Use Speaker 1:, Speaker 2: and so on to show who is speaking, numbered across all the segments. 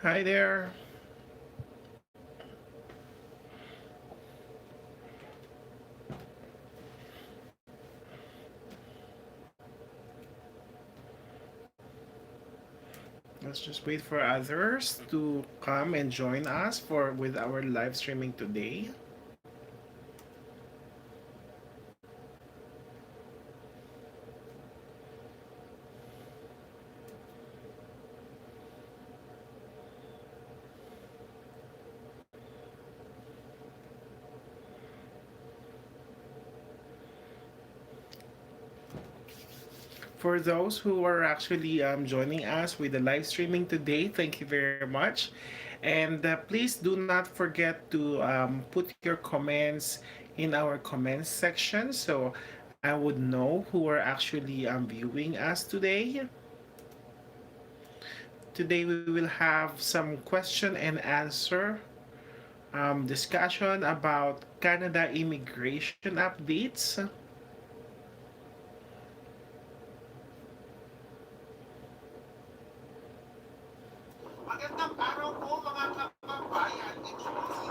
Speaker 1: Hi there. Let's just wait for others to come and join us for with our live streaming today. For those who are actually joining us with the live streaming today, thank you very much. And please do not forget to put your comments in our comments section so I would know who are actually viewing us today. Today we will have some question and answer discussion about Canada immigration updates. Magandang araw po mga kababayan. Ito po si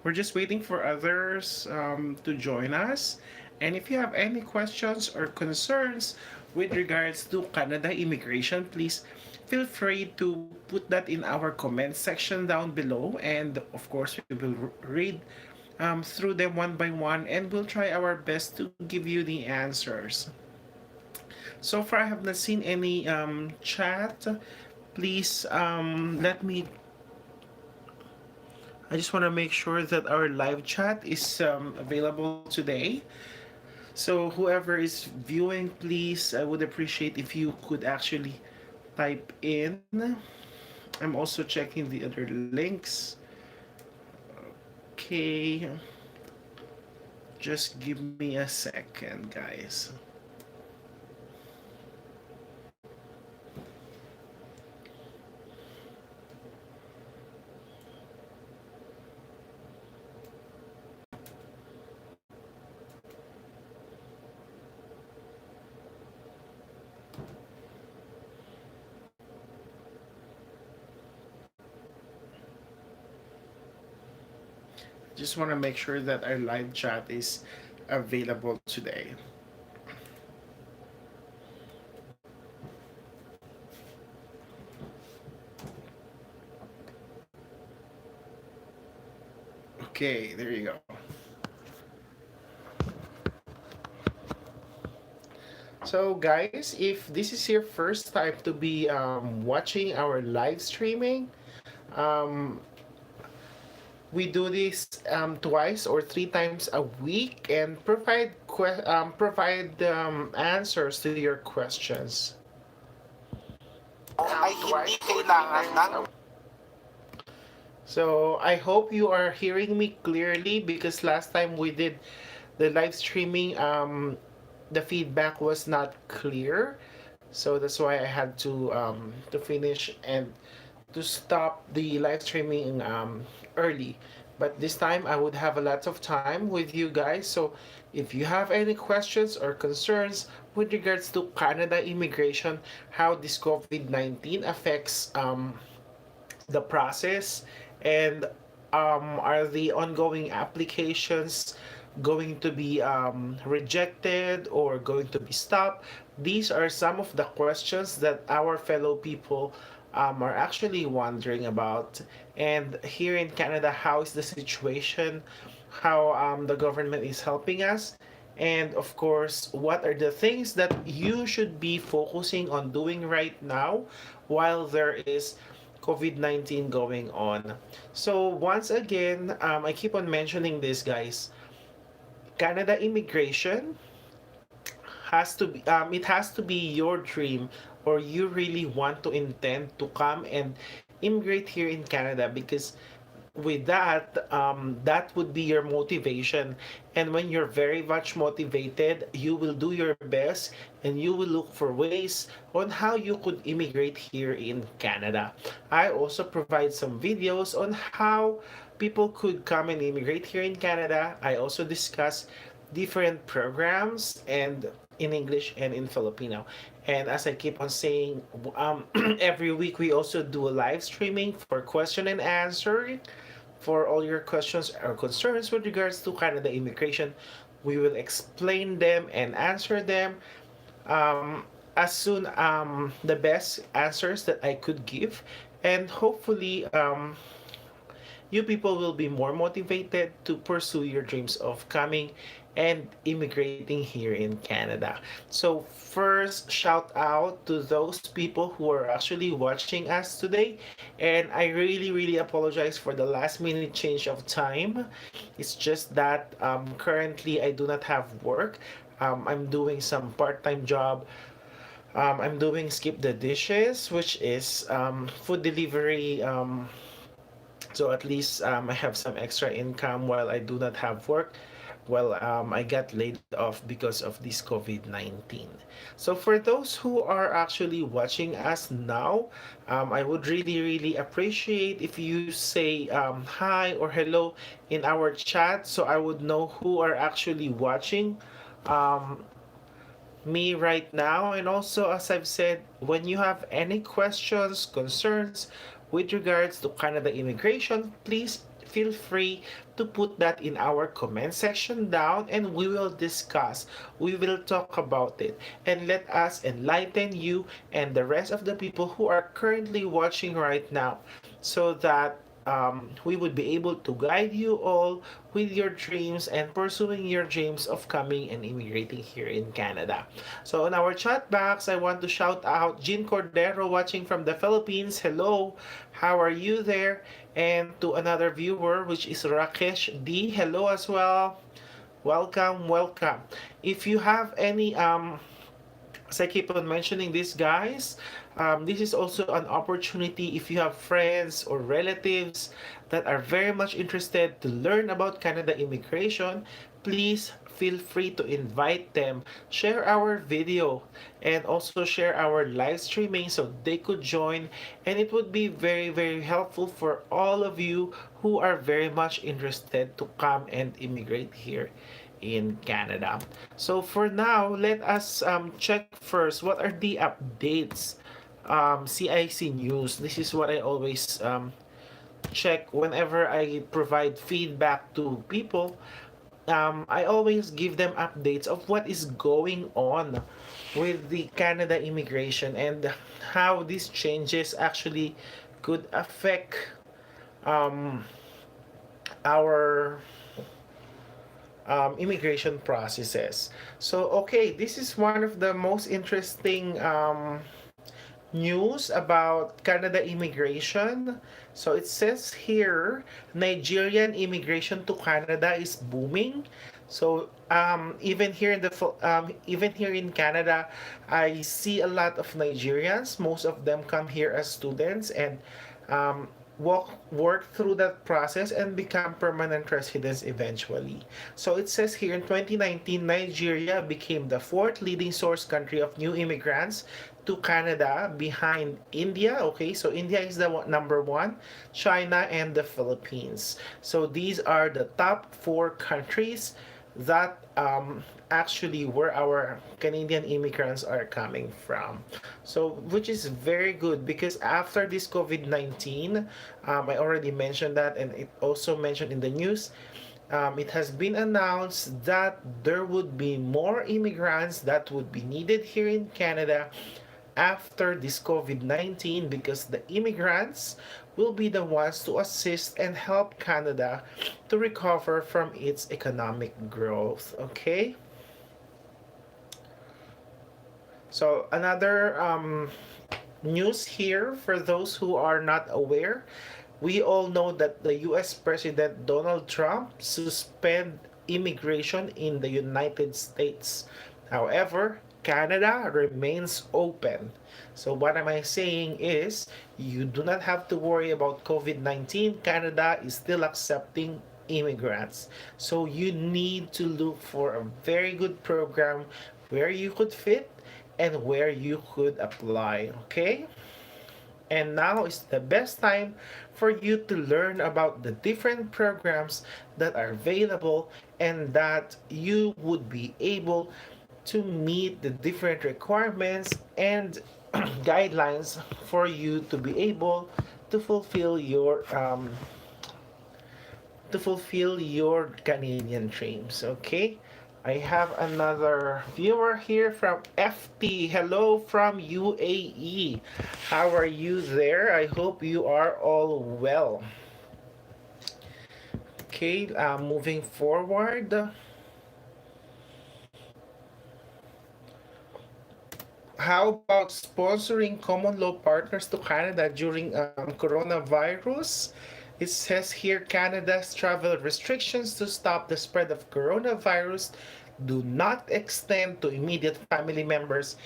Speaker 1: We're just waiting for others to join us. And if you have any questions or concerns with regards to Canada immigration, please feel free to put that in our comment section down below. And of course, we will read through them one by one and we'll try our best to give you the answers. So far, I have not seen any chat. Please let me I just want to make sure that our live chat is available today. So whoever is viewing, please, I would appreciate if you could actually type in. I'm also checking the other links. Okay, just give me a second, guys. Just want to make sure that our live chat is available today. Okay, there you go. So, guys, if this is your first time to be watching our live streaming, um, we do this twice or three times a week and provide answers to your questions. Ay hindi kailangan ng So I hope you are hearing me clearly because last time we did the live streaming, the feedback was not clear. So that's why I had to finish and to stop the live streaming early. But this time I would have a lot of time with you guys. So if you have any questions or concerns with regards to Canada immigration, how this COVID-19 affects the process, and are the ongoing applications going to be rejected or going to be stopped? These are some of the questions that our fellow people are actually wondering about. And here in Canada, how is the situation? How the government is helping us? And of course, what are the things that you should be focusing on doing right now while there is COVID-19 going on? So once again, I keep on mentioning this, guys. Canada immigration has to be it has to be your dream, or you really want to intend to come and immigrate here in Canada, because with that, that would be your motivation. And when you're very much motivated, you will do your best and you will look for ways on how you could immigrate here in Canada. I also provide some videos on how people could come and immigrate here in Canada. I also discuss different programs and in English and in Filipino. And as I keep on saying, every week we also do a live streaming for question and answer for all your questions or concerns with regards to Canada immigration. We will explain them and answer them as soon the best answers that I could give, and hopefully you people will be more motivated to pursue your dreams of coming and immigrating here in Canada. So first, shout out to those people who are actually watching us today. And I really apologize for the last minute change of time. It's just that currently I do not have work. I'm doing some part-time job. I'm doing skip the dishes, which is food delivery. So at least I have some extra income while I do not have work. Well, I got laid off because of this COVID-19. So for those who are actually watching us now, I would really appreciate if you say hi or hello in our chat so I would know who are actually watching. Um, me right now. And also, as I've said, when you have any questions, concerns with regards to Canada immigration, please feel free to put that in our comment section down and we will discuss. We will talk about it and let us enlighten you and the rest of the people who are currently watching right now so that we would be able to guide you all with your dreams and pursuing your dreams of coming and immigrating here in Canada. So on our chat box, I want to shout out Jean Cordero watching from the Philippines. Hello, how are you there? And to another viewer, which is Rakesh D. Hello as well. Welcome. If you have any as I keep on mentioning this, guys, this is also an opportunity if you have friends or relatives that are very much interested to learn about Canada immigration. Please feel free to invite them, share our video, and also share our live streaming so they could join. And it would be very helpful for all of you who are very much interested to come and immigrate here in Canada. So for now, let us check first what are the updates. CIC News. This is what I always check whenever I provide feedback to people. I always give them updates of what is going on with the Canada immigration and how these changes actually could affect um, our immigration processes. So, okay, this is one of the most interesting news about Canada immigration. So it says here, Nigerian immigration to Canada is booming. So even here in Canada, I see a lot of Nigerians. Most of them come here as students and work through that process and become permanent residents eventually. So it says here in 2019, Nigeria became the fourth leading source country of new immigrants to Canada behind India. Okay, so India is the number one, China, and the Philippines. So these are the top four countries that actually where our Canadian immigrants are coming from. So, which is very good because after this COVID-19, I already mentioned that, and it also mentioned in the news. It has been announced that there would be more immigrants that would be needed here in Canada after this COVID-19 because the immigrants will be the ones to assist and help Canada to recover from its economic growth. Okay? So, another news here for those who are not aware. We all know that the US President Donald Trump suspended immigration in the United States. However, Canada remains open. So what am I saying is you do not have to worry about COVID-19. Canada is still accepting immigrants. So you need to look for a very good program where you could fit and where you could apply, okay? And now is the best time for you to learn about the different programs that are available and that you would be able to meet the different requirements and guidelines for you to be able to fulfill your Canadian dreams. Okay, I have another viewer here from FT. Hello from UAE. How are you there? I hope you are all well. Okay, moving forward. How about sponsoring common law partners to Canada during coronavirus? It says here Canada's travel restrictions to stop the spread of coronavirus do not extend to immediate family members,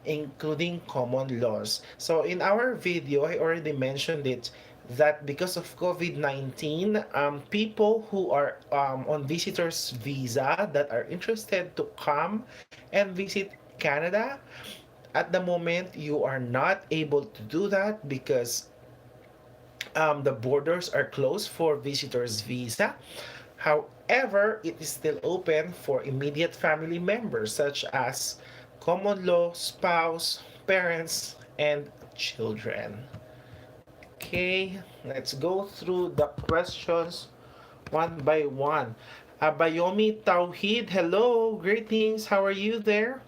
Speaker 1: including common laws. So in our video, I already mentioned it that because of COVID-19, people who are on visitors visa that are interested to come and visit Canada, at the moment you are not able to do that because the borders are closed for visitors visa. However, it is still open for immediate family members such as common law, spouse, parents, and children. Okay, let's go through the questions one by one. Abayomi Tauhid, hello, greetings, how are you there?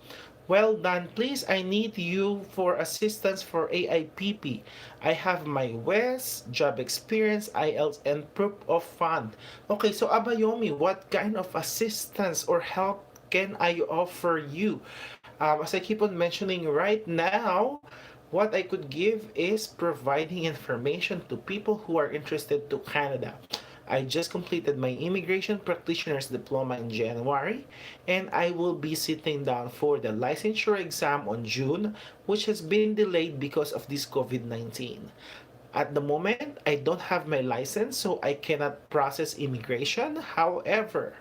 Speaker 1: Well done. Please, I need you for assistance for AIPP. I have my WES, job experience, IELTS, and proof of fund. Okay, so Abayomi, what kind of assistance or help can I offer you? As I keep on mentioning right now, what I could give is providing information to people who are interested to Canada. I just completed my immigration practitioner's diploma in January, and I will be sitting down for the licensure exam on June, which has been delayed because of this COVID-19. At the moment, I don't have my license, so I cannot process immigration. However,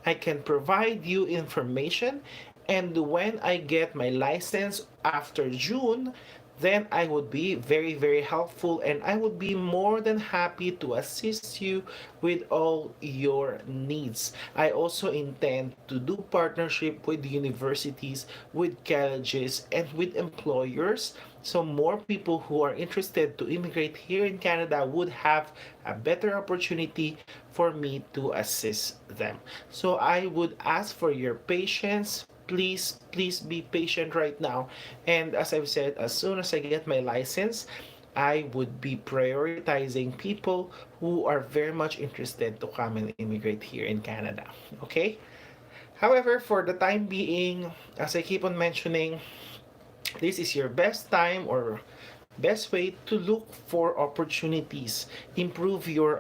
Speaker 1: I can provide you information, and when I get my license after June, then I would be very, very helpful and I would be more than happy to assist you with all your needs. I also intend to do partnership with universities, with colleges, and with employers so more people who are interested to immigrate here in Canada would have a better opportunity for me to assist them. So I would ask for your patience. Please be patient right now. And as I've said, as soon as I get my license, I would be prioritizing people who are very much interested to come and immigrate here in Canada. Okay? However, for the time being, as I keep on mentioning, this is your best time or best way to look for opportunities, improve your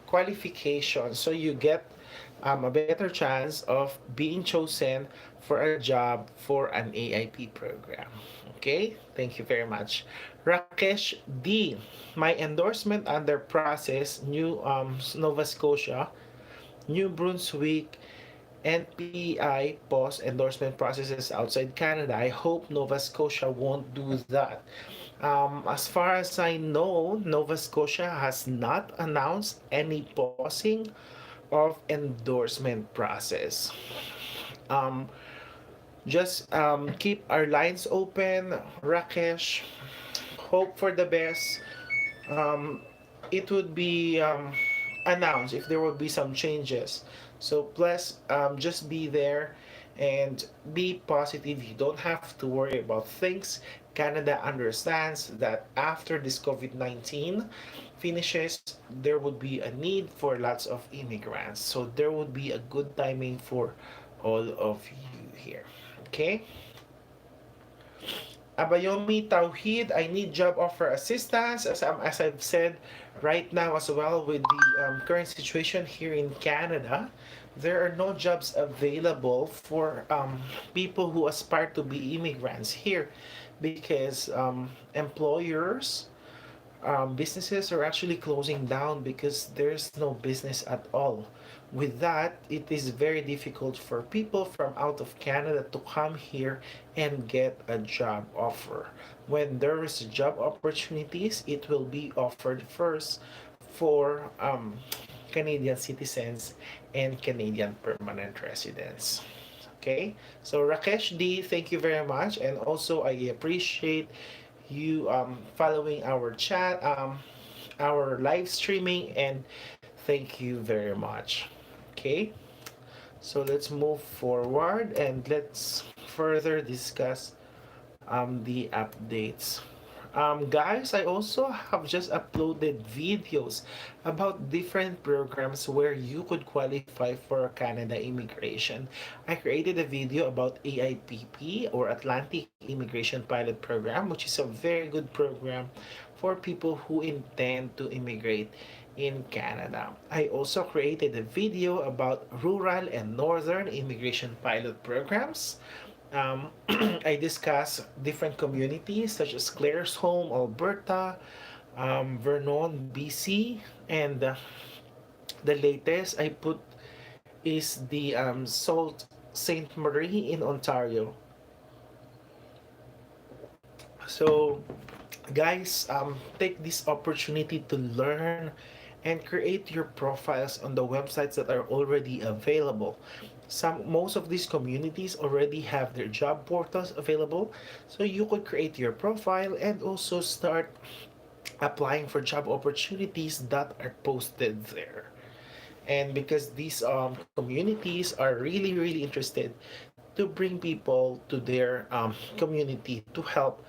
Speaker 1: qualifications so you get a better chance of being chosen for a job for an AIP program. Okay, thank you very much. Rakesh D, my endorsement under process, New Nova Scotia, New Brunswick, NPI pause endorsement processes outside Canada. I hope Nova Scotia won't do that. As far as I know, Nova Scotia has not announced any pausing of endorsement process. Um, just keep our lines open, Rakesh. Hope for the best. Um, it would be announced if there will be some changes. So plus, just be there and be positive. You don't have to worry about things. Canada understands that after this COVID-19 finishes, there would be a need for lots of immigrants. So there would be a good timing for all of you here. Okay? Abayomi Tauhid, I need job offer assistance. As I've said right now as well with the current situation here in Canada, there are no jobs available for people who aspire to be immigrants here because employers, businesses are actually closing down because there's no business at all. With that, it is very difficult for people from out of Canada to come here and get a job offer. When there is job opportunities, it will be offered first for Canadian citizens and Canadian permanent residents. Okay, so Rakesh D, thank you very much, and also I appreciate you following our chat, our live streaming, and thank you very much. Okay, so let's move forward and let's further discuss the updates. Guys, I also have just uploaded videos about different programs where you could qualify for Canada immigration. I created a video about AIPP or Atlantic Immigration Pilot Program, which is a very good program for people who intend to immigrate in Canada. I also created a video about rural and northern immigration pilot programs. I discuss different communities such as Claresholm, Alberta, Vernon, BC, and the latest I put is the Sault Ste. Marie in Ontario. So, guys, take this opportunity to learn and create your profiles on the websites that are already available. Most of these communities already have their job portals available, so you could create your profile and also start applying for job opportunities that are posted there. And because these communities are really interested to bring people to their community to help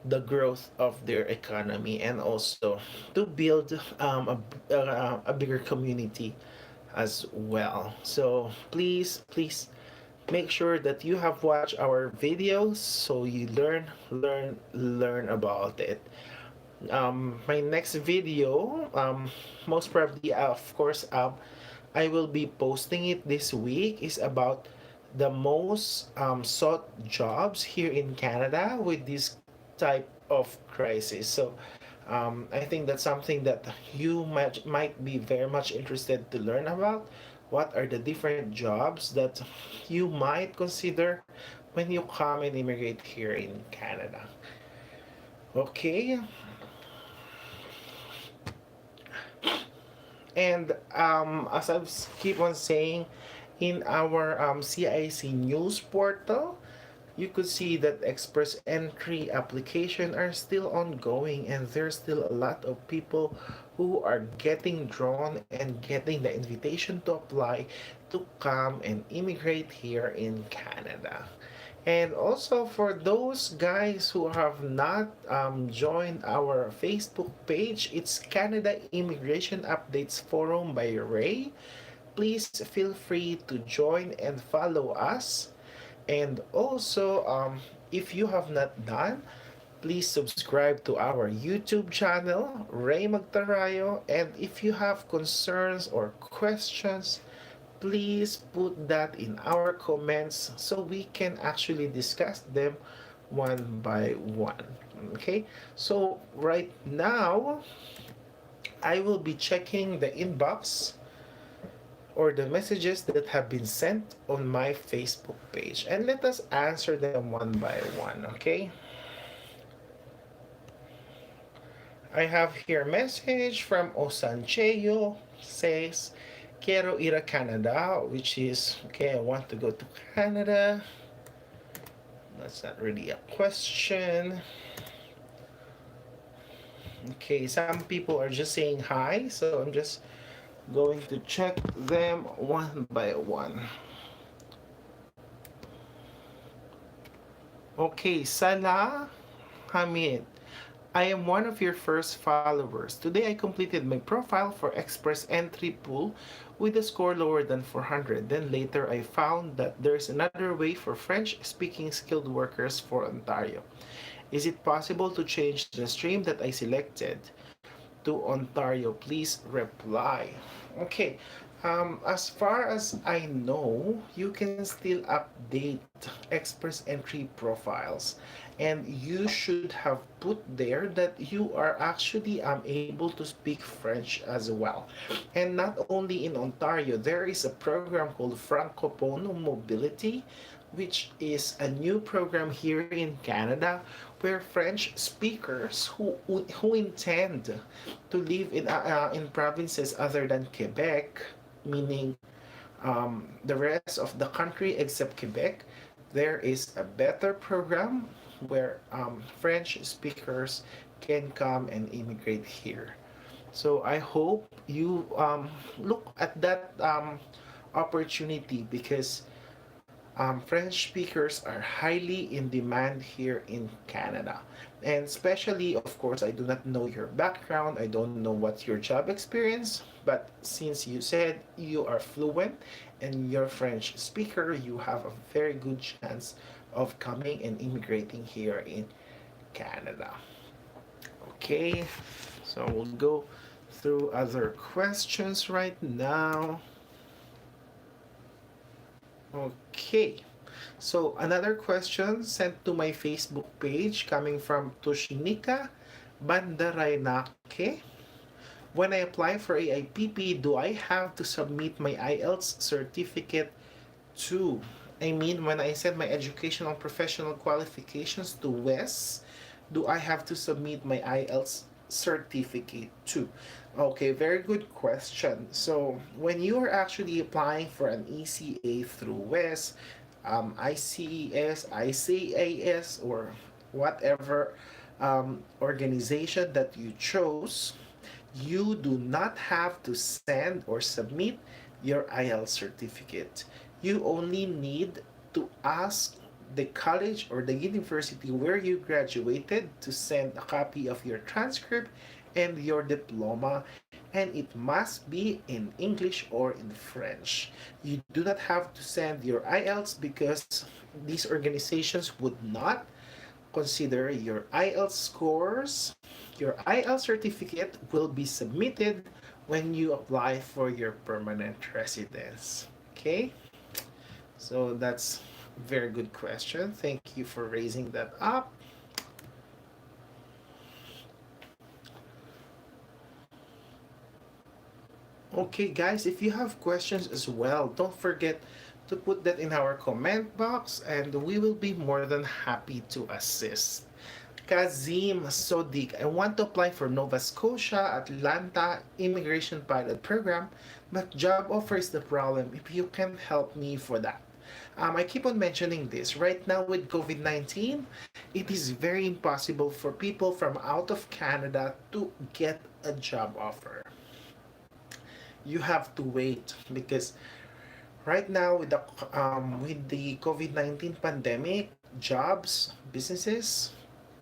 Speaker 1: the growth of their economy and also to build a bigger community as well. So please make sure that you have watched our videos so you learn about it. My next video, most probably, of course, I will be posting it this week, is about the most sought jobs here in Canada with this type of crisis. So I think that's something that you might be very much interested to learn about. What are the different jobs that you might consider when you come and immigrate here in Canada? Okay, and as I keep on saying, in our CIC news portal, you could see that express entry application are still ongoing and there's still a lot of people who are getting drawn and getting the invitation to apply to come and immigrate here in Canada. And also for those guys who have not joined our Facebook page, it's Canada Immigration Updates Forum by Ray. Please feel free to join and follow us. And also, if you have not done, please subscribe to our YouTube channel, Ray Magtarayo. And if you have concerns or questions, please put that in our comments so we can actually discuss them one by one. Okay, so right now, I will be checking the inbox or the messages that have been sent on my Facebook page. And let us answer them one by one, okay? I have here a message from Osancheo says, Quiero ir a Canada, which is, okay, I want to go to Canada. That's not really a question. Okay, some people are just saying hi, so I'm just going to check them one by one. Okay, Salah Hamid. I am one of your first followers. Today I completed my profile for Express Entry Pool with a score lower than 400. Then later I found that there's another way for French speaking skilled workers for Ontario. Is it possible to change the stream that I selected to Ontario? Please reply. Okay. As far as I know, you can still update express entry profiles, and you should have put there that you are actually able to speak French as well. And not only in Ontario, there is a program called Francophone Mobility, which is a new program here in Canada where French speakers who intend to live in provinces other than Quebec, meaning the rest of the country except Quebec, there is a better program where French speakers can come and immigrate here. So I hope you look at that opportunity because French speakers are highly in demand here in Canada. And especially, of course, I do not know your background, I don't know what your job experience, but since you said you are fluent and you're French speaker, you have a very good chance of coming and immigrating here in Canada. Okay, so we'll go through other questions right now. Okay. So another question sent to my Facebook page coming from Tushinika Bandarainake. When I apply for AIPP, do I have to submit my IELTS certificate too? I mean, when I send my educational professional qualifications to WES, do I have to submit my IELTS certificate too? Okay, very good question. So, when you are actually applying for an ECA through WES, ICES, ICAS, or whatever organization that you chose, you do not have to send or submit your IELTS certificate. You only need to ask the college or the university where you graduated to send a copy of your transcript and your diploma, and it must be in English or in French. You do not have to send your IELTS because these organizations would not consider your IELTS scores. Your IELTS certificate will be submitted when you apply for your permanent residence. Okay? So that's a very good question. Thank you for raising that up. Okay, guys, if you have questions as well, don't forget to put that in our comment box and we will be more than happy to assist. Kazim Sodik, I want to apply for Nova Scotia Atlanta Immigration Pilot Program, but job offer is the problem. If you can help me for that. I keep on mentioning this. Right now with COVID-19, it is very impossible for people from out of Canada to get a job offer. You have to wait because right now with the COVID-19 pandemic, jobs, businesses,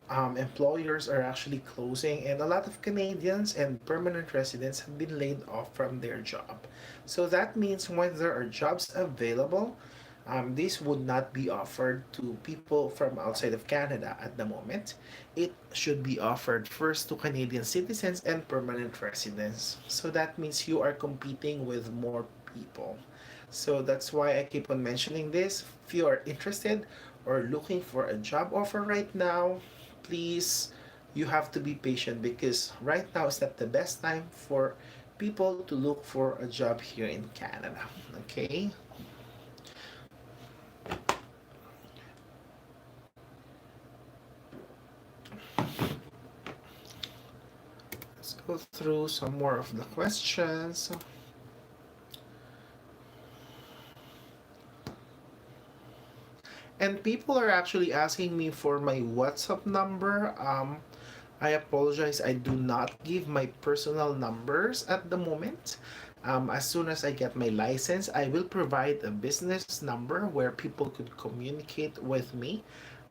Speaker 1: employers are actually closing, and a lot of Canadians and permanent residents have been laid off from their job. So that means when there are jobs available, this would not be offered to people from outside of Canada at the moment. It should be offered first to Canadian citizens and permanent residents. So that means you are competing with more people. So that's why I keep on mentioning this. If you are interested or looking for a job offer right now, please, you have to be patient because right now is not the best time for people to look for a job here in Canada. Okay? Let's go through some more of the questions. And people are actually asking me for my WhatsApp number. I apologize, I do not give my personal numbers at the moment. As soon as I get my license, I will provide a business number where people could communicate with me.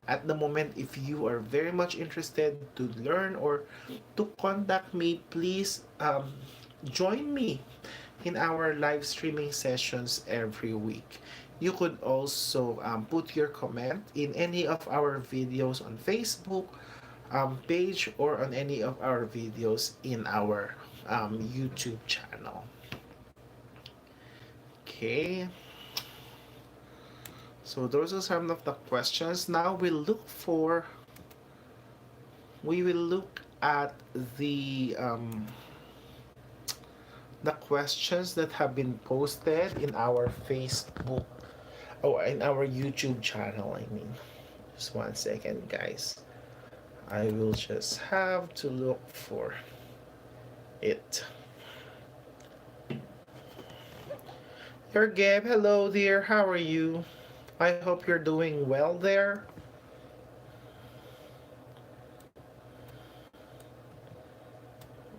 Speaker 1: At the moment, if you are very much interested to learn or to contact me, please join me in our live streaming sessions every week. You could also put your comment in any of our videos on Facebook page or on any of our videos in our YouTube channel. Okay, so those are some of the questions. Now we will look at the questions that have been posted in our Facebook, oh, in our YouTube channel. I mean, just one second, guys. I will just have to look for it. Your Gabe, hello dear. How are you? I hope you're doing well there.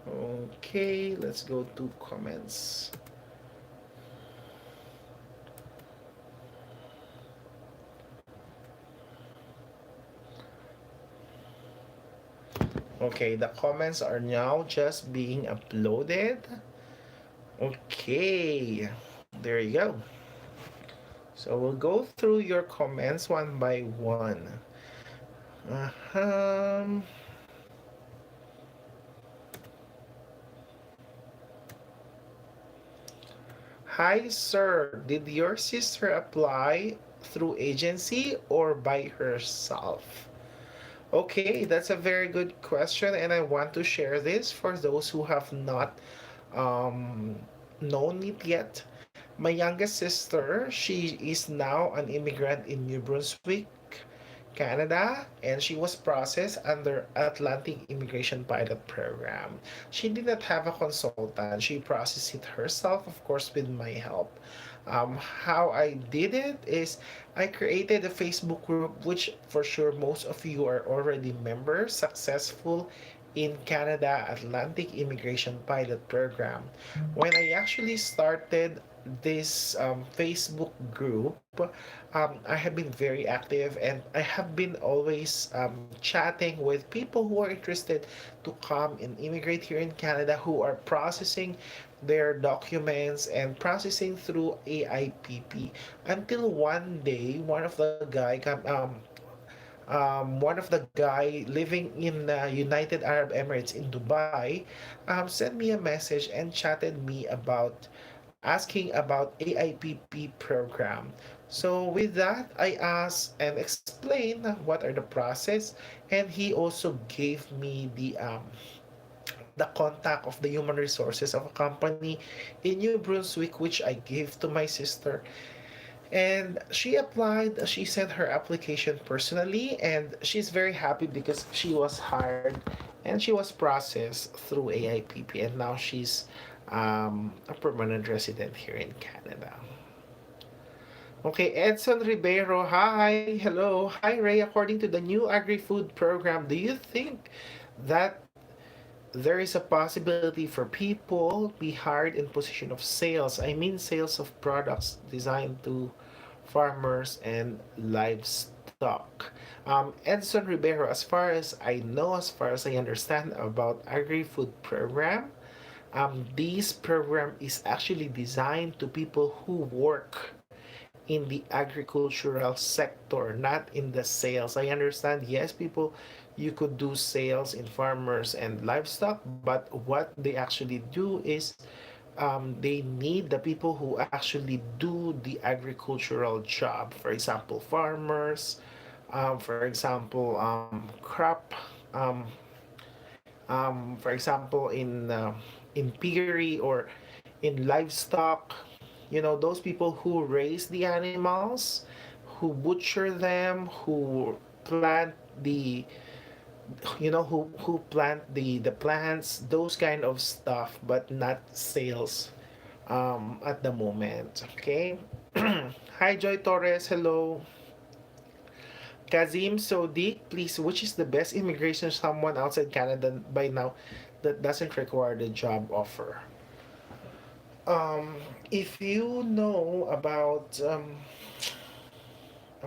Speaker 1: Okay, let's go to comments. Okay, the comments are now just being uploaded. Okay, there you go. So we'll go through your comments one by one. Uh-huh. Hi, sir. Did your sister apply through agency or by herself? Okay, that's a very good question, and I want to share this for those who have not um, known it yet. My youngest sister, she is now an immigrant in New Brunswick, Canada, and she was processed under Atlantic Immigration Pilot Program. She did not have a consultant. She processed it herself, of course, with my help. How I did it is I created a Facebook group, which for sure most of you are already members, successful in Canada Atlantic Immigration Pilot Program. When I actually started this Facebook group, I have been very active and I have been always chatting with people who are interested to come and immigrate here in Canada who are processing their documents and processing through AIPP until one day one of the guy living in United Arab Emirates in Dubai sent me a message and chatted me about asking about AIPP program. So with that, I asked and explained what are the process, and he also gave me the contact of the human resources of a company in New Brunswick, which I gave to my sister. And she applied, she sent her application personally, and she's very happy because she was hired and she was processed through AIPP, and now she's a permanent resident here in Canada. Okay, Edson Ribeiro, hi, hello. Hi, Ray. According to the new agri-food program, do you think that there is a possibility for people be hired in position of sales? I mean sales of products designed to farmers and livestock. Edson Ribeiro, as far as I know, as far as I understand about agri-food program, this program is actually designed to people who work in the agricultural sector, not in the sales. I understand, yes, people, you could do sales in farmers and livestock, but what they actually do is they need the people who actually do the agricultural job. For example, farmers, for example, crop, for example, in piggery or in livestock, those people who raise the animals, who butcher them, who plant the who plant the plants, those kind of stuff, but not sales at the moment. Okay. Hi, Joy Torres, hello. Kazim Sodiq, please, which is the best immigration someone outside Canada by now that doesn't require the job offer? If you know about a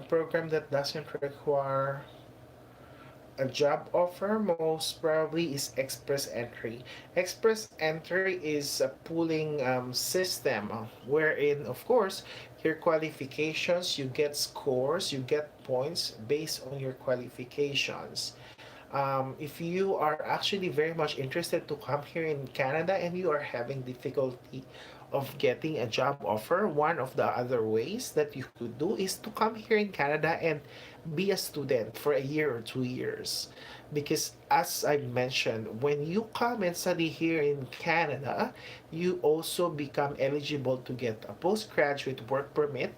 Speaker 1: program that doesn't require a job offer, most probably is Express Entry. Express Entry is a pooling system wherein, of course, your qualifications, you get scores, you get points based on your qualifications. If you are actually very much interested to come here in Canada and you are having difficulty of getting a job offer, one of the other ways that you could do is to come here in Canada and be a student for a year or 2 years. Because as I mentioned, when you come and study here in Canada, you also become eligible to get a postgraduate work permit,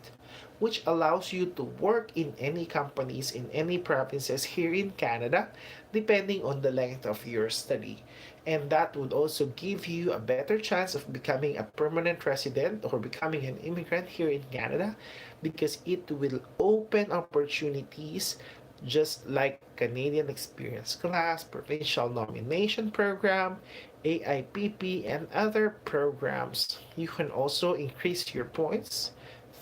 Speaker 1: which allows you to work in any companies in any provinces here in Canada, depending on the length of your study. And that would also give you a better chance of becoming a permanent resident or becoming an immigrant here in Canada, because it will open opportunities just like Canadian Experience Class, Provincial Nomination Program, AIPP, and other programs. You can also increase your points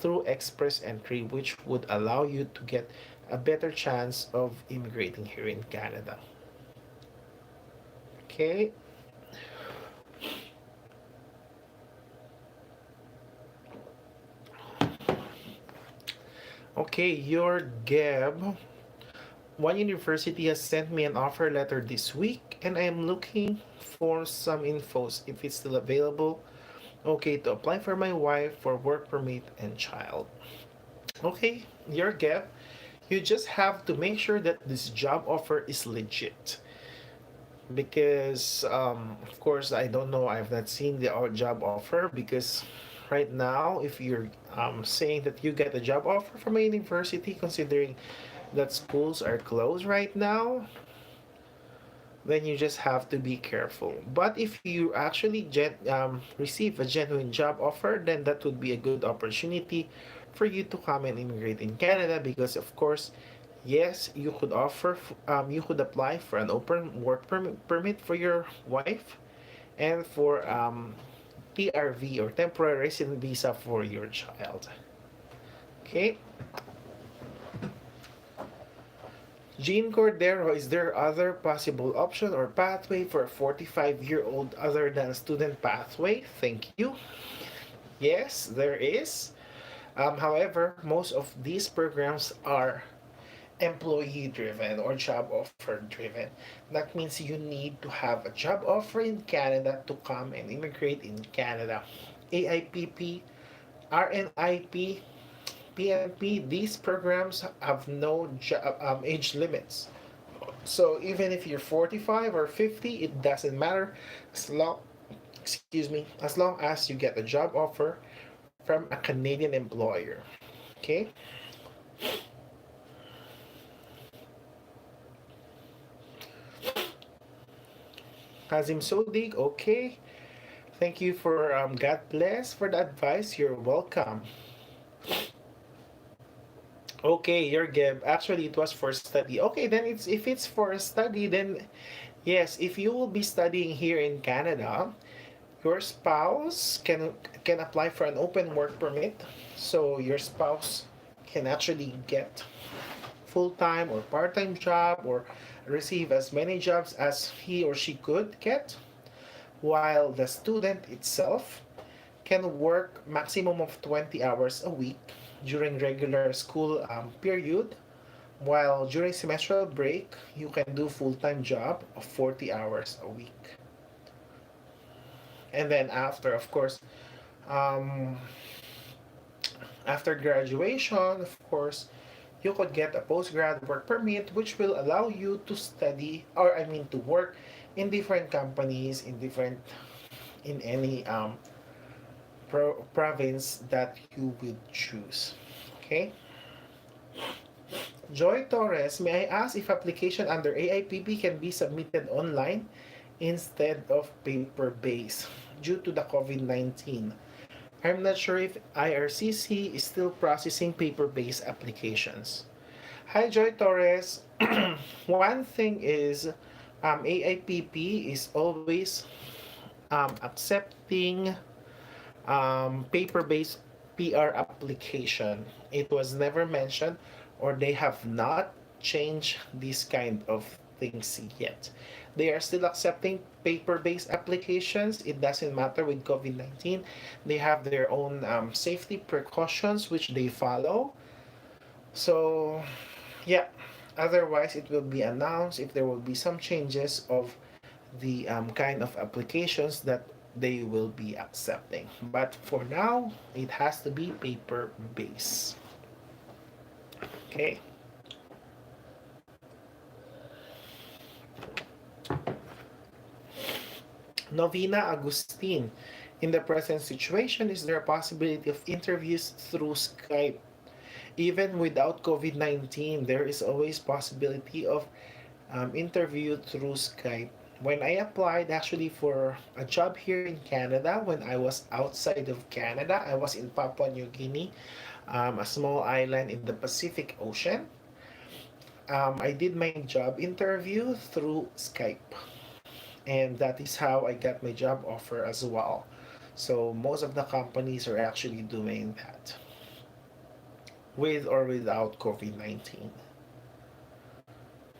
Speaker 1: through express entry, which would allow you to get a better chance of immigrating here in Canada. Okay. Okay, your Geb. One university has sent me an offer letter this week, and I am looking for some infos if it's still available. Okay, to apply for my wife for work permit and child. Okay, your Geb. You just have to make sure that this job offer is legit, because of course I don't know, I've not seen the job offer, because right now if you're saying that you get a job offer from a university, considering that schools are closed right now, then you just have to be careful. But if you actually receive a genuine job offer, then that would be a good opportunity for you to come and immigrate in Canada, because of course, yes, you could apply for an open work permit for your wife, and for TRV or temporary resident visa for your child. Okay. Jean Cordero, is there other possible option or pathway for a 45-year-old other than student pathway? Thank you. Yes, there is. However, most of these programs are employee driven or job offer driven. That means you need to have a job offer in Canada to come and immigrate in Canada. AIPP, RNIP, PNP, these programs have no age limits. So even if you're 45 or 50, it doesn't matter, as long as long as you get a job offer from a Canadian employer. Okay? Kazim Sodig, okay. Thank you for God bless for the advice. You're welcome. Okay, your Geb. Actually, it was for study. Okay, then it's if it's for study, then yes. If you will be studying here in Canada, your spouse can apply for an open work permit. So your spouse can actually get full-time or part-time job, or receive as many jobs as he or she could get, while the student itself can work maximum of 20 hours a week during regular school period, while during semestral break you can do full-time job of 40 hours a week. And then after, of course, um, after graduation, of course, you could get a postgrad work permit, which will allow you to study, or I mean to work in different companies in any province that you will choose. Okay. Joy Torres, may I ask if application under AIPP can be submitted online instead of paper based due to the COVID-19? I'm not sure if IRCC is still processing paper based applications. Hi, Joy Torres. One thing is, AIPP is always accepting paper-based PR application. It was never mentioned, or they have not changed this kind of things yet. They are still accepting paper-based applications. It doesn't matter with COVID-19. They have their own safety precautions which they follow. So, yeah. Otherwise, it will be announced if there will be some changes of the kind of applications that they will be accepting. But for now, it has to be paper based. Okay. Novina Agustin. In the present situation, is there a possibility of interviews through Skype? Even without COVID-19, there is always possibility of interview through Skype. When I applied actually for a job here in Canada, when I was outside of Canada, I was in Papua New Guinea, a small island in the Pacific Ocean. I did my job interview through Skype, and that is how I got my job offer as well. So most of the companies are actually doing that with or without COVID 19.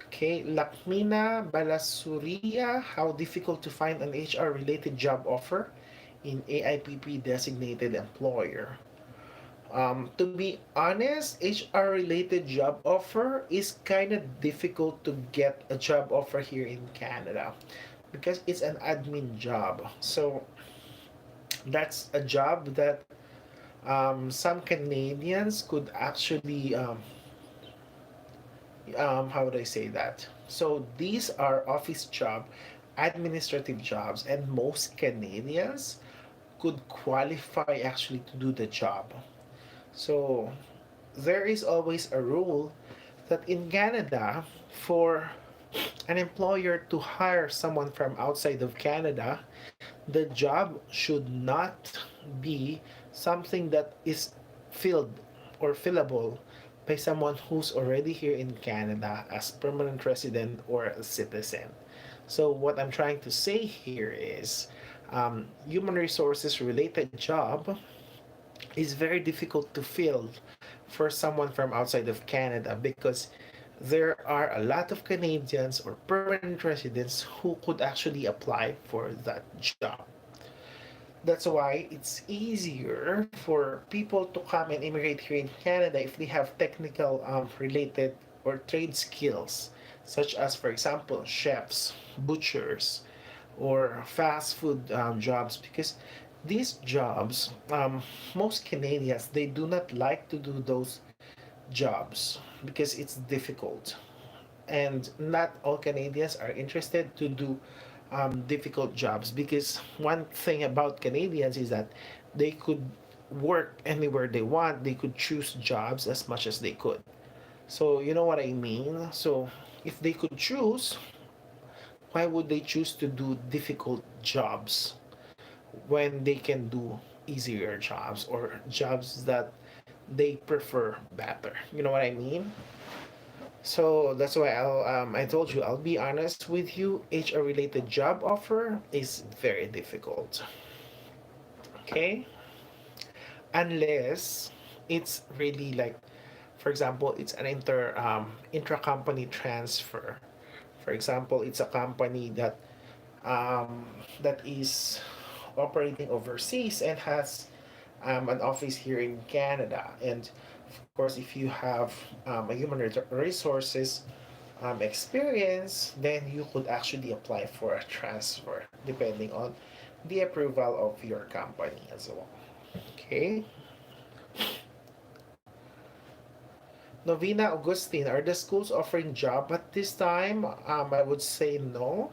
Speaker 1: Okay, Lakmina Balasuria, how difficult to find an HR related job offer in AIPP designated employer. To be honest, HR related job offer is kind of difficult to get a job offer here in Canada because it's an admin job. So that's a job that some Canadians could actually how would I say that? So these are office job, administrative jobs, and most Canadians could qualify actually to do the job. So there is always a rule that in Canada, for an employer to hire someone from outside of Canada, the job should not be something that is filled or fillable by someone who's already here in Canada as permanent resident or a citizen. So what I'm trying to say here is human resources related job is very difficult to fill for someone from outside of Canada because there are a lot of Canadians or permanent residents who could actually apply for that job. That's why it's easier for people to come and immigrate here in Canada if they have technical related or trade skills, such as, for example, chefs, butchers, or fast food jobs, because these jobs, most Canadians, they do not like to do those jobs because it's difficult, and not all Canadians are interested to do difficult jobs, because one thing about Canadians is that they could work anywhere they want. They could choose jobs as much as they could. So you know what I mean? So if they could choose, why would they choose to do difficult jobs when they can do easier jobs or jobs that they prefer better? You know what I mean? So that's why I told you, I'll be honest with you, HR related job offer is very difficult. Okay? Unless it's really like, for example, it's an intra company transfer. For example, it's a company that is operating overseas and has an office here in Canada. And of course, if you have a human resources experience, then you could actually apply for a transfer depending on the approval of your company as well. Okay. Novina Augustine, are the schools offering job at this time? I would say no.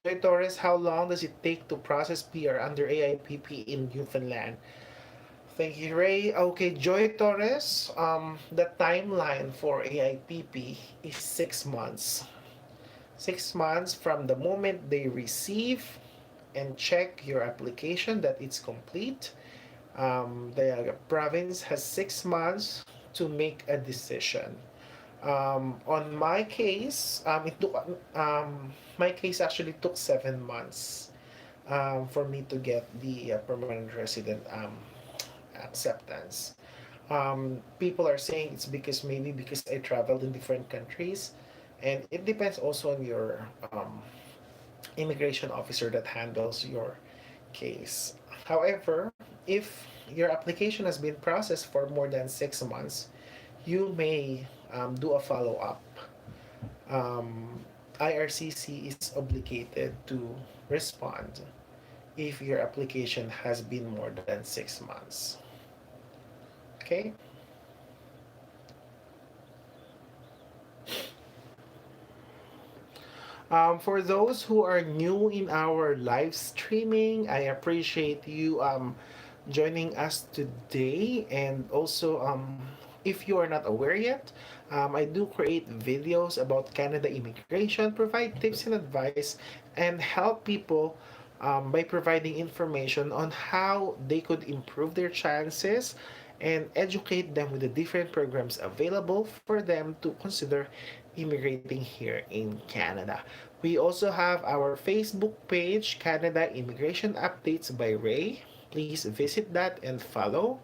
Speaker 1: Joy Torres, how long does it take to process PR under AIPP in Newfoundland? Thank you, Ray. Okay, Joy Torres, the timeline for AIPP is 6 months. 6 months from the moment they receive and check your application that it's complete. The province has 6 months to make a decision. On my case, my case actually took 7 months for me to get the permanent resident acceptance. People are saying it's because maybe because I traveled in different countries, and it depends also on your immigration officer that handles your case. However, if your application has been processed for more than 6 months, you may do a follow up. IRCC is obligated to respond if your application has been more than 6 months. Okay? For those who are new in our live streaming, I appreciate you joining us today. And also, if you are not aware yet, I do create videos about Canada immigration, provide tips and advice, and help people by providing information on how they could improve their chances and educate them with the different programs available for them to consider immigrating here in Canada. We also have our Facebook page, Canada Immigration Updates by Ray. Please visit that and follow.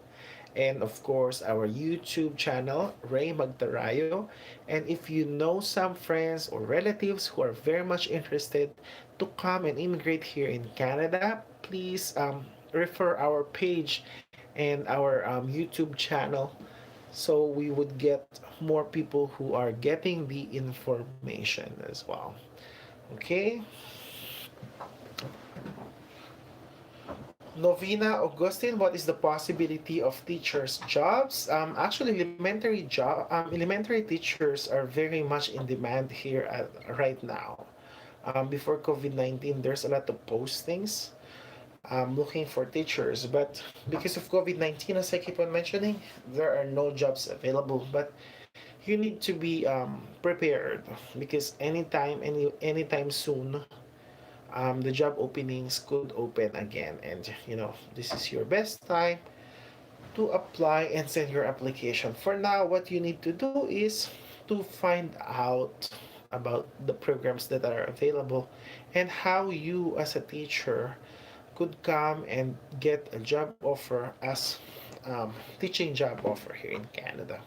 Speaker 1: And of course, our YouTube channel, Ray Magtarayo. And if you know some friends or relatives who are very much interested to come and immigrate here in Canada, please refer our page and our YouTube channel so we would get more people who are getting the information as well. Okay. Novina Augustine, what is the possibility of teachers' jobs? Actually, elementary teachers are very much in demand here right now. Before COVID-19, there's a lot of postings looking for teachers, but because of COVID-19, as I keep on mentioning, there are no jobs available. But you need to be prepared because anytime soon the job openings could open again, and this is your best time to apply and send your application. For now, what you need to do is to find out about the programs that are available and how you as a teacher could come and get a job offer as teaching job offer here in Canada.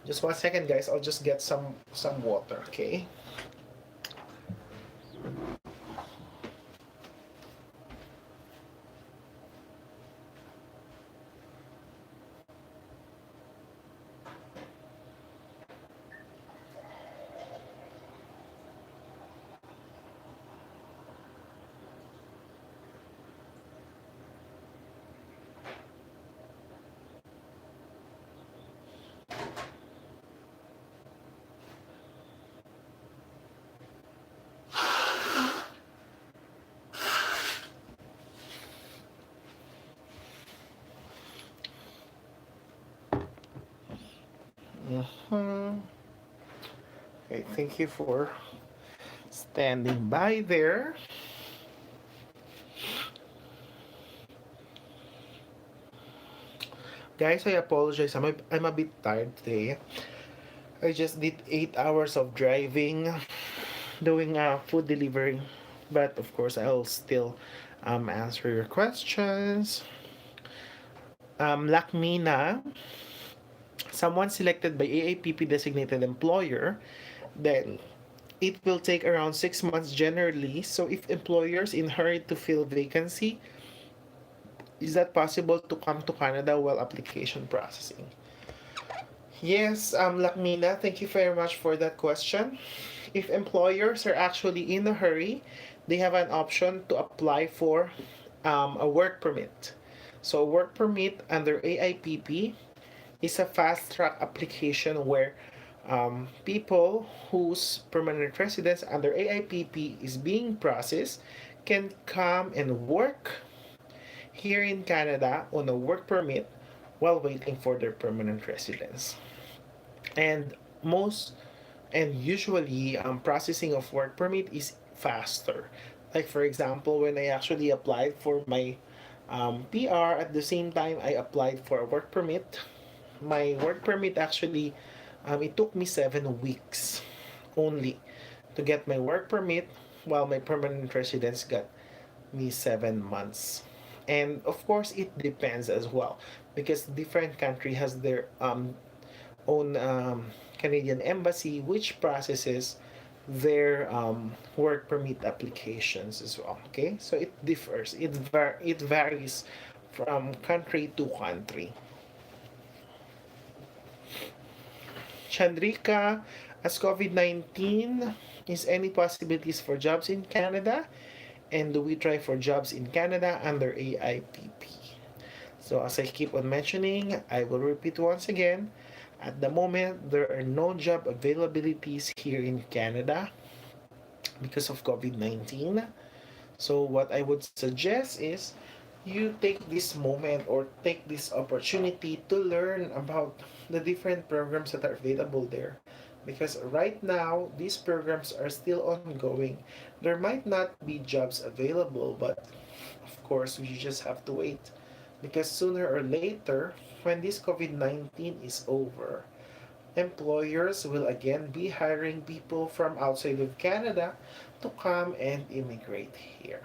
Speaker 1: Just 1 second, guys. I'll just get some water, okay? Mm-hmm. Okay, thank you for standing by there. Guys, I apologize. I'm a bit tired today. I just did 8 hours of driving, doing food delivery. But of course, I'll still answer your questions. Lakmina, someone selected by AIPP designated employer, then it will take around 6 months generally. So if employers in hurry to fill vacancy, is that possible to come to Canada while application processing? Yes, Lakmina, thank you very much for that question. If employers are actually in a hurry, they have an option to apply for a work permit. So, a work permit under AIPP is a fast track application where people whose permanent residence under AIPP is being processed can come and work here in Canada on a work permit while waiting for their permanent residence. And most and usually processing of work permit is faster. Like for example, when I actually applied for my PR at the same time I applied for a work permit, my work permit actually it took me 7 weeks only to get my work permit, while my permanent residence got me 7 months. And of course, it depends as well because different country has their own Canadian embassy which processes their work permit applications as well. Okay, so it differs. It varies from country to country. Chandrika, as COVID-19, is any possibilities for jobs in Canada? And do we try for jobs in Canada under AIPP? So as I keep on mentioning, I will repeat once again. At the moment, there are no job availabilities here in Canada because of COVID-19. So what I would suggest is you take this moment or take this opportunity to learn about the different programs that are available there. Because right now, these programs are still ongoing. There might not be jobs available, but of course, we just have to wait. Because sooner or later, when this COVID 19 is over, employers will again be hiring people from outside of Canada to come and immigrate here.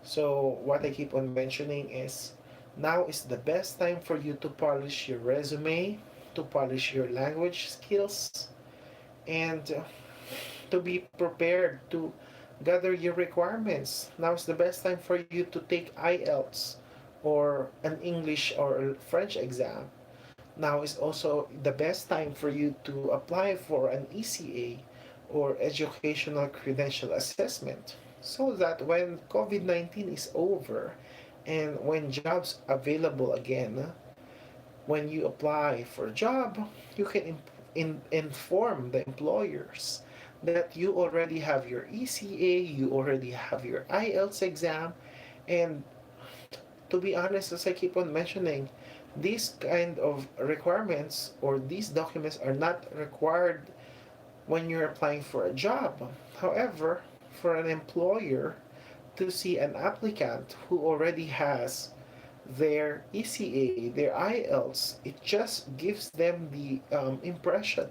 Speaker 1: So, what I keep on mentioning is now is the best time for you to polish your resume, to polish your language skills, and to be prepared to gather your requirements. Now is the best time for you to take IELTS or an English or French exam. Now is also the best time for you to apply for an ECA or Educational Credential Assessment so that when COVID 19 is over and when jobs available again, when you apply for a job, you can inform the employers that you already have your ECA, you already have your IELTS exam, and to be honest, as I keep on mentioning, these kind of requirements or these documents are not required when you're applying for a job. However, for an employer to see an applicant who already has their ECA, their IELTS, it just gives them the impression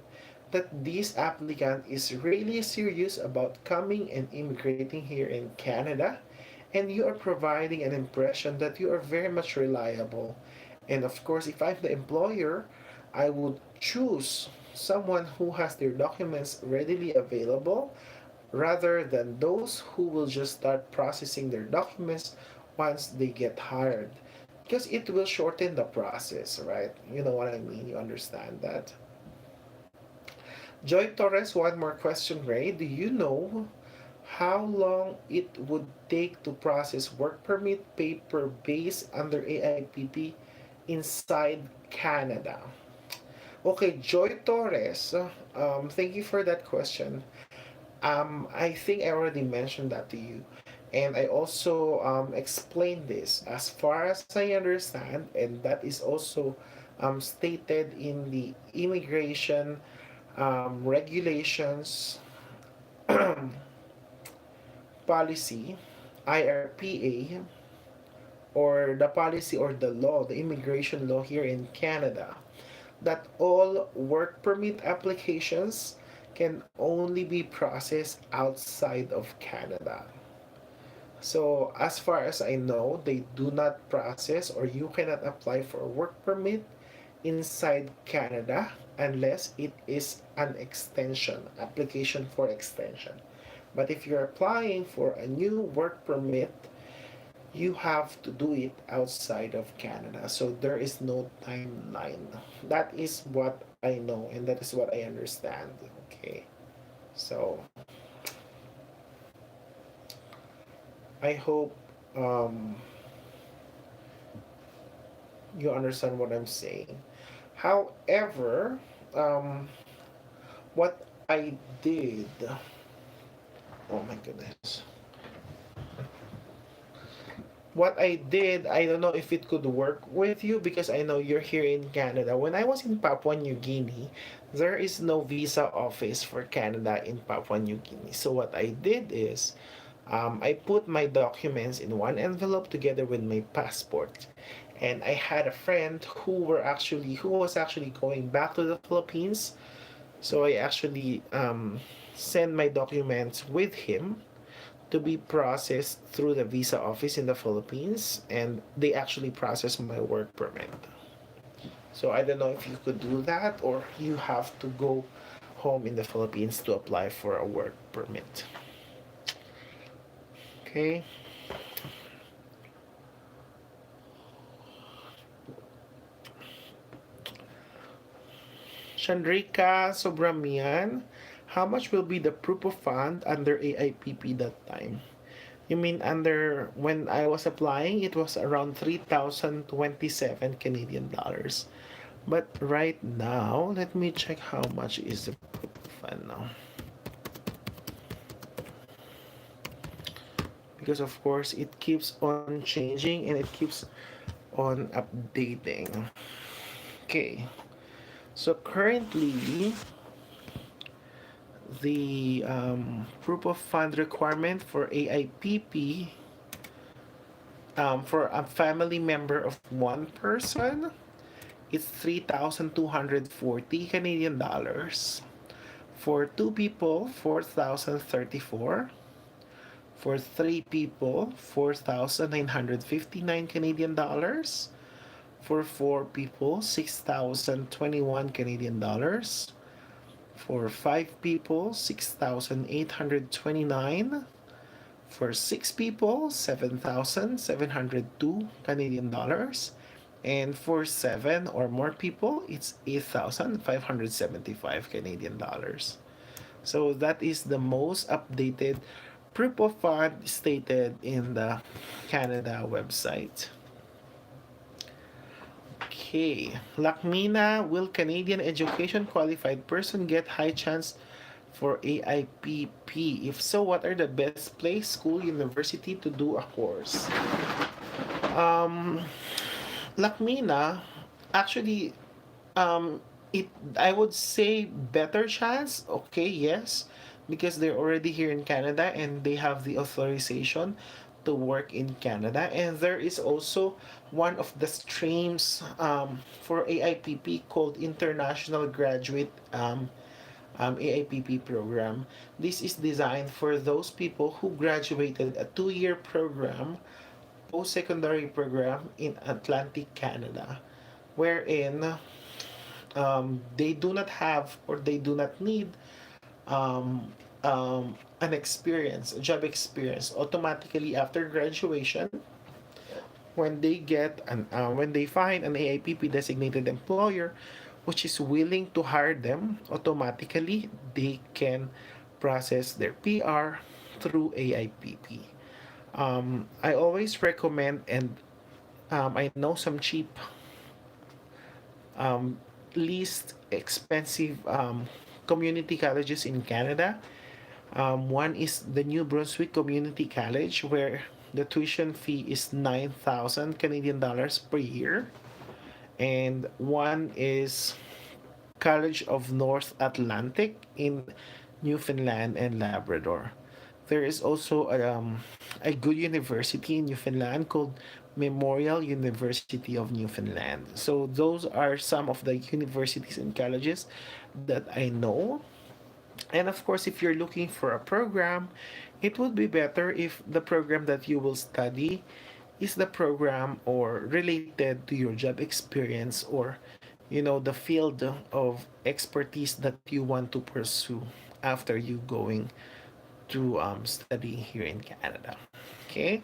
Speaker 1: that this applicant is really serious about coming and immigrating here in Canada, and you are providing an impression that you are very much reliable. And of course, if I'm the employer, I would choose someone who has their documents readily available rather than those who will just start processing their documents once they get hired. Because it will shorten the process, right? You know what I mean? You understand that? Joy Torres, one more question, Ray. Do you know how long it would take to process work permit paper based under AIPP inside Canada? Okay, Joy Torres, thank you for that question. I think I already mentioned that to you. And I also explained this as far as I understand, and that is also stated in the immigration regulations policy, IRPA, or the policy or the law, the immigration law here in Canada, that all work permit applications can only be processed outside of Canada. So, as far as I know, they do not process or you cannot apply for a work permit inside Canada unless it is an extension, application for extension. But if you're applying for a new work permit, you have to do it outside of Canada. So there is no timeline. That is what I know and that is what I understand. Okay. So I hope um, you understand what I'm saying. However, um, what I did, oh my goodness. What I did, I don't know if it could work with you because I know you're here in Canada. When I was in Papua New Guinea, there is no visa office for Canada in Papua New Guinea. So what I did is I put my documents in one envelope together with my passport. And I had a friend who was actually going back to the Philippines. So I actually sent my documents with him to be processed through the visa office in the Philippines, and they actually processed my work permit. So I don't know if you could do that or you have to go home in the Philippines to apply for a work permit. Okay. Chandrika Sobramian, how much will be the proof of fund under AIPP that time? You mean under when I was applying, it was around 3,027 Canadian dollars. But right now, let me check how much is the proof of fund now. Because of course, it keeps on changing and it keeps on updating. Okay. So currently, the proof of fund requirement for AIPP for a family member of one person, it's 3,240 Canadian dollars. For two people, 4,034. For three people, 4,959 Canadian dollars. For four people, 6,021 Canadian dollars. For five people, 6,829. For six people, 7,702 Canadian dollars. And for seven or more people, it's 8,575 Canadian dollars. So that is the most updated proof of fund stated in the Canada website. Okay. Lakmina, will Canadian education qualified person get high chance for AIPP? If so, what are the best place, school, university to do a course? Um, Lakmina, actually, um, it I would say better chance. Okay, yes, because they're already here in Canada and they have the authorization to work in Canada, and there is also one of the streams for AIPP called International Graduate AIPP program. This is designed for those people who graduated a 2-year program, post-secondary program in Atlantic Canada, wherein they do not have or they do not need um, an experience, a job experience. Automatically after graduation, when they find an AIPP designated employer, which is willing to hire them, automatically they can process their PR through AIPP. I always recommend, and I know some cheap, um, least expensive community colleges in Canada. One is the New Brunswick Community College, where the tuition fee is 9,000 Canadian dollars per year. And one is College of North Atlantic in Newfoundland and Labrador. There is also a good university in Newfoundland called Memorial University of Newfoundland. So those are some of the universities and colleges that I know. And of course, if you're looking for a program, it would be better if the program that you will study is the program or related to your job experience, or the field of expertise that you want to pursue after you going to study here in Canada. Okay.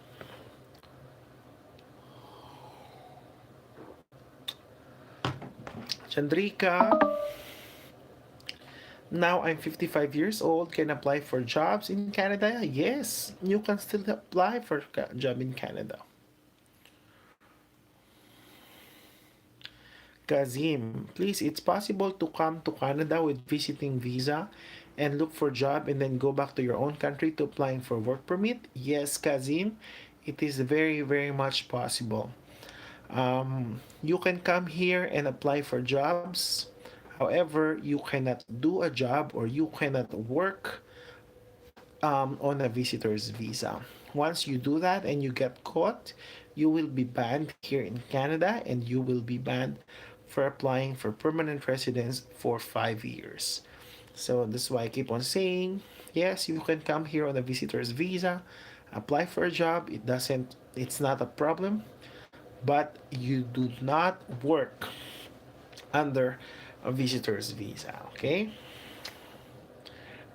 Speaker 1: Chandrika, now I'm 55 years old, can apply for jobs in Canada? Yes, you can still apply for a job in Canada. Kazim, please, it's possible to come to Canada with visiting visa and look for job and then go back to your own country to applying for work permit? Yes, Kazim, it is very, very much possible. You can come here and apply for jobs. However, you cannot do a job or you cannot work on a visitor's visa. Once you do that and you get caught, you will be banned here in Canada, and you will be banned for applying for permanent residence for 5 years. So that's why I keep on saying, yes, you can come here on a visitor's visa, apply for a job. It's not a problem, but you do not work under a visitor's visa. Okay.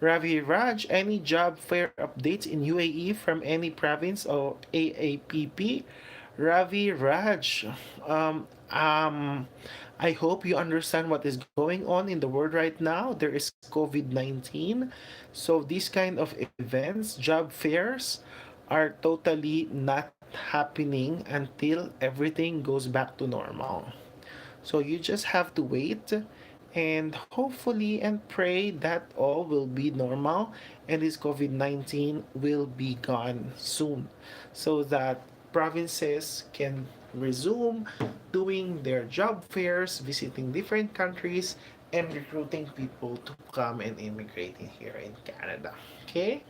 Speaker 1: Ravi Raj, any job fair updates in UAE from any province or AAPP? Ravi Raj, um, I hope you understand what is going on in the world right now. There is COVID 19. So, these kind of events, job fairs, are totally not happening until everything goes back to normal. So you just have to wait and hopefully and pray that all will be normal and this COVID 19 will be gone soon so that provinces can resume doing their job fairs, visiting different countries, and recruiting people to come and immigrate in here in Canada. Okay?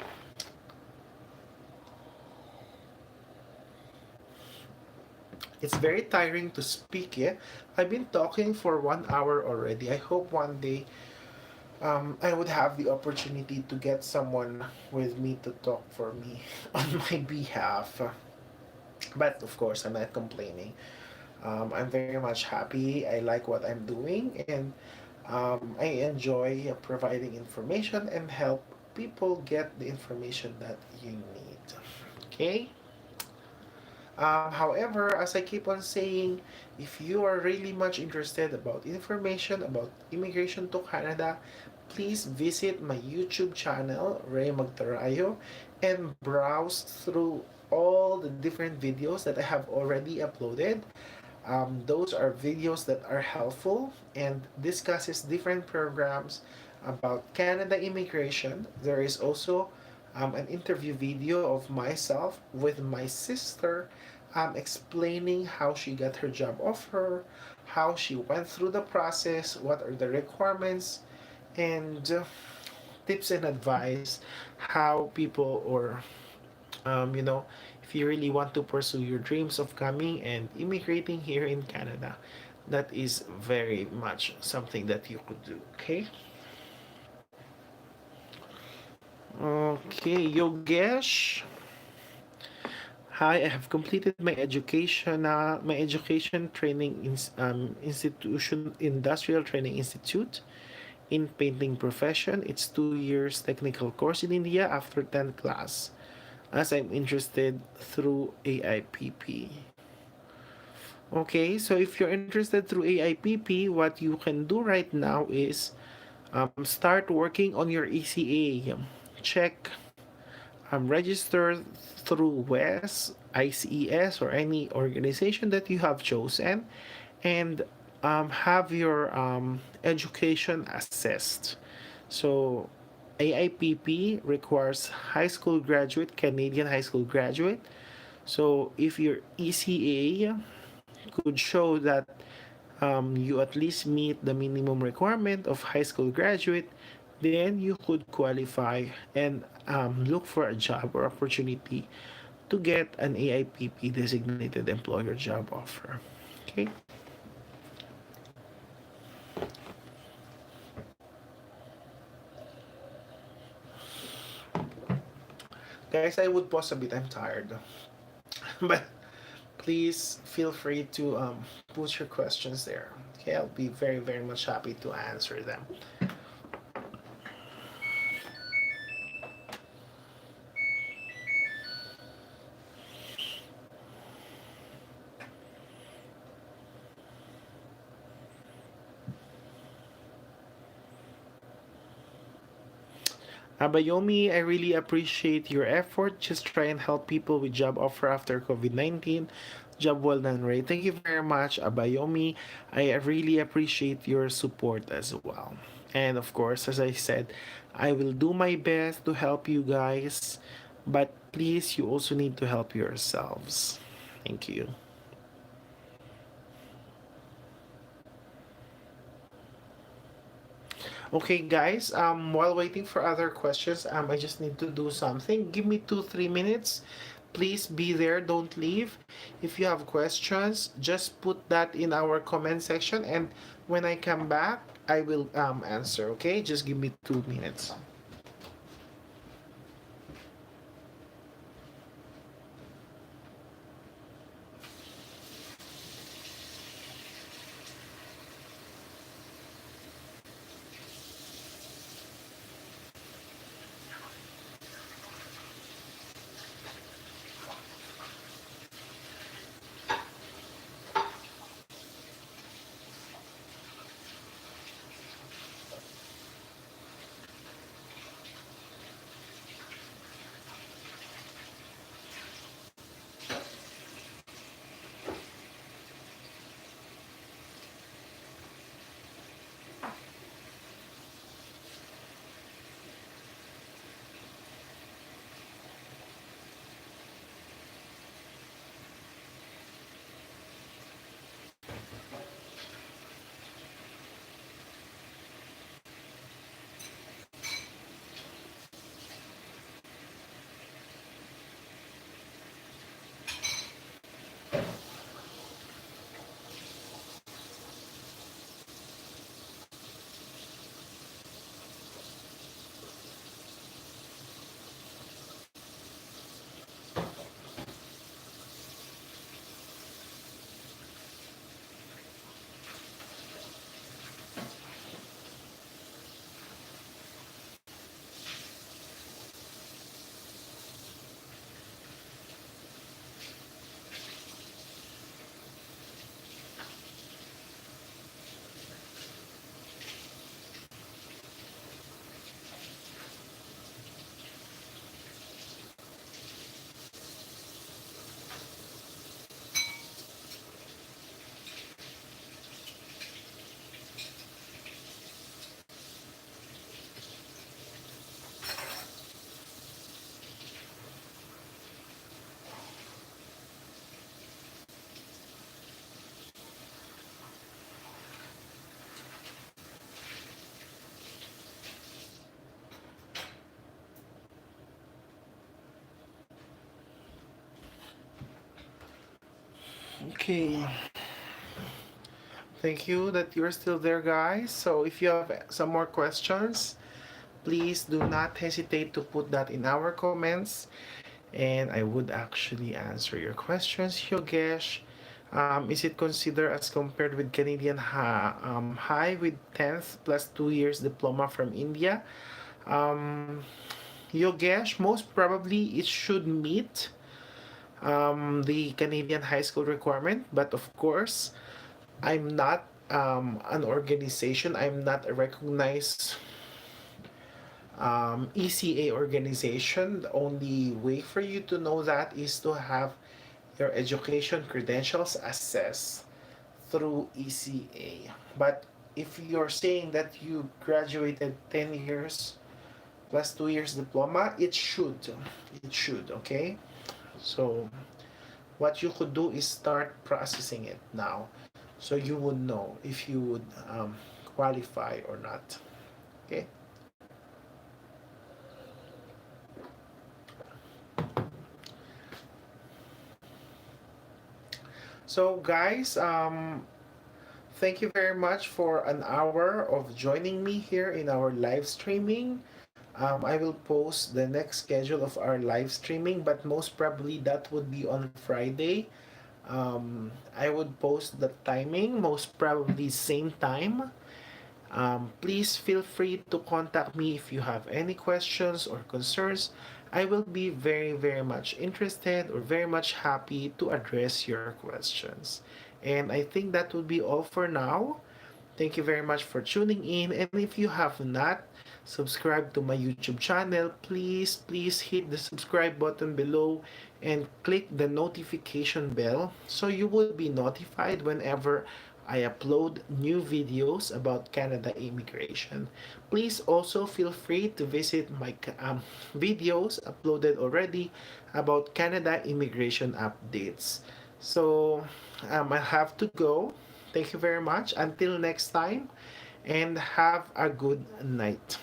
Speaker 1: It's very tiring to speak, yeah? I've been talking for 1 hour already. I hope one day I would have the opportunity to get someone with me to talk for me on my behalf. But of course, I'm not complaining. I'm very much happy. I like what I'm doing, and I enjoy providing information and help people get the information that you need. Okay? However, as I keep on saying, if you are really much interested about information about immigration to Canada, please visit my YouTube channel, Ray Magtarayo, and browse through all the different videos that I have already uploaded. Those are videos that are helpful and discusses different programs about Canada immigration. There is also an interview video of myself with my sister explaining how she got her job offer, how she went through the process, what are the requirements, and tips and advice how people or if you really want to pursue your dreams of coming and immigrating here in Canada, that is very much something that you could do. Okay. Okay, Yogesh. Hi, I have completed my education training institution Industrial Training Institute in painting profession. It's 2 years technical course in India after 10th class, as I'm interested through AIPP. Okay, so if you're interested through AIPP, what you can do right now is start working on your ECA. Check register through WES, ICES, or any organization that you have chosen, and have your education assessed. So, AIPP requires high school graduate, Canadian high school graduate. So, if your ECA could show that you at least meet the minimum requirement of high school graduate, then you could qualify and look for a job or opportunity to get an AIPP designated employer job offer. Okay. Guys, I would pause a bit. I'm tired. But please feel free to put your questions there. Okay, I'll be very, very much happy to answer them. Abayomi, I really appreciate your effort. Just try and help people with job offer after COVID-19. Job well done, Ray. Thank you very much, Abayomi. I really appreciate your support as well. And of course, as I said, I will do my best to help you guys. But please, you also need to help yourselves. Thank you. Okay, guys, while waiting for other questions, I just need to do something. Give me 2, 3 minutes. Please be there, don't leave. If you have questions, just put that in our comment section, and when I come back, I will answer, okay? Just give me 2 minutes. Okay. Thank you that you're still there, guys. So if you have some more questions, please do not hesitate to put that in our comments, and I would actually answer your questions. Yogesh, is it considered as compared with Canadian high with 10th plus 2 years diploma from India? Um, Yogesh, most probably it should meet the Canadian high school requirement, but of course, I'm not an organization. I'm not a recognized ECA organization. The only way for you to know that is to have your education credentials assessed through ECA. But if you're saying that you graduated 10 years plus 2 years diploma, it should. It should, okay? So what you could do is start processing it now so you would know if you would qualify or not. Okay? So, guys, thank you very much for an hour of joining me here in our live streaming. I will post the next schedule of our live streaming, but most probably that would be on Friday. I would post the timing, most probably same time. Please feel free to contact me if you have any questions or concerns. I will be very, very much interested or very much happy to address your questions. And I think that would be all for now. Thank you very much for tuning in. And if you have not subscribed to my YouTube channel, please hit the subscribe button below and click the notification bell so you would be notified whenever I upload new videos about Canada immigration. Please also feel free to visit my videos uploaded already about Canada immigration updates. So I have to go. Thank you very much. Until next time, and have a good night.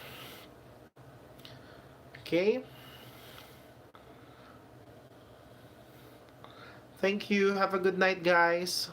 Speaker 1: Okay? Thank you. Have a good night, guys.